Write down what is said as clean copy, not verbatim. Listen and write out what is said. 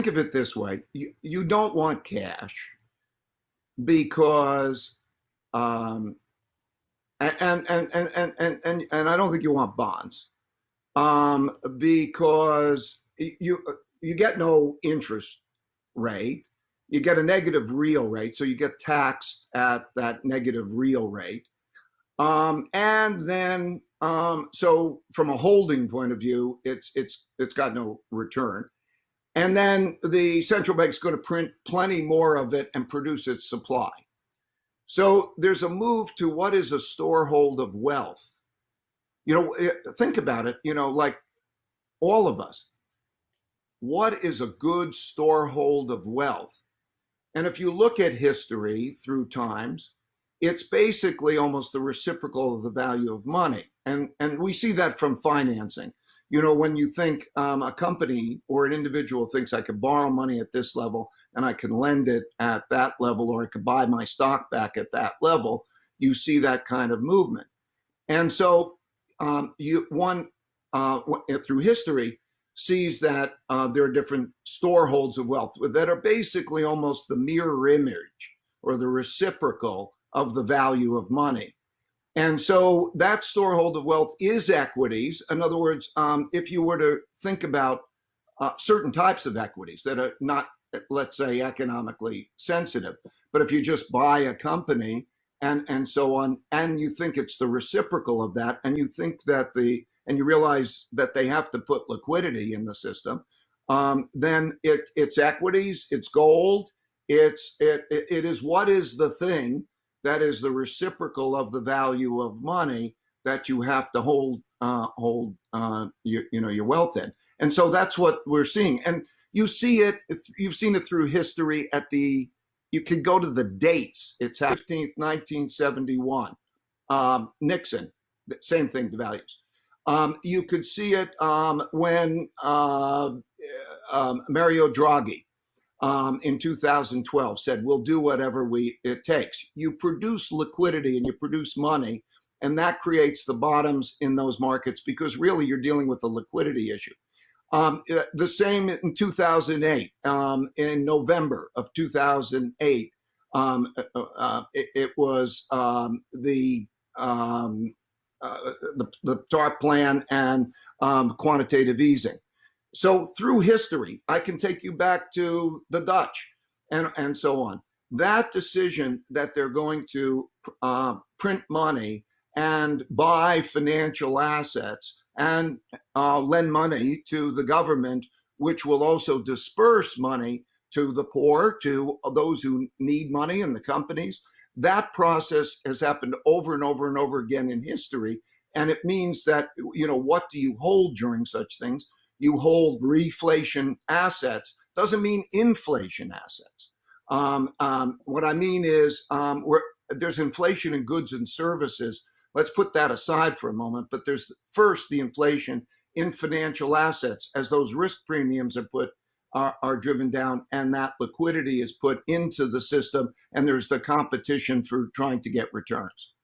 think of it this way. You don't want cash because um, and I don't think you want bonds because you get no interest rate. You get a negative real rate, so you get taxed at that negative real rate. And then, so from a holding point of view, it's got no return. And then the central bank's going to print plenty more of it and produce its supply. So there's a move to what is a storehold of wealth. Think about it, like all of us. What is a good storehold of wealth? And if you look at history through times, it's basically almost the reciprocal of the value of money. And we see that from financing. When you think a company or an individual thinks I could borrow money at this level and I can lend it at that level, or I could buy my stock back at that level, you see that kind of movement. And so through history sees that there are different storeholds of wealth that are basically almost the mirror image or the reciprocal of the value of money. And so that storehold of wealth is equities. In other words, if you were to think about certain types of equities that are not, let's say, economically sensitive, but if you just buy a company and so on, and you think it's the reciprocal of that, and you think that and you realize that they have to put liquidity in the system, then it's equities, it's gold, it is what is the thing that is the reciprocal of the value of money that you have to hold your wealth in. And so that's what we're seeing. And you've seen it through history you could go to the dates. It's 15th, 1971. Nixon, same thing, the values. You could see it when Mario Draghi in 2012 said, we'll do whatever it takes. You produce liquidity and you produce money, and that creates the bottoms in those markets because really you're dealing with a liquidity issue. The same in 2008, in November of 2008, it was the TARP plan and quantitative easing. So through history, I can take you back to the Dutch and so on. That decision that they're going to print money and buy financial assets and lend money to the government, which will also disperse money to the poor, to those who need money and the companies. That process has happened over and over and over again in history. And it means that, what do you hold during such things? You hold reflation assets. Doesn't mean inflation assets. What I mean is there's inflation in goods and services. Let's put that aside for a moment. But there's first the inflation in financial assets as those risk premiums are driven down and that liquidity is put into the system, and there's the competition for trying to get returns.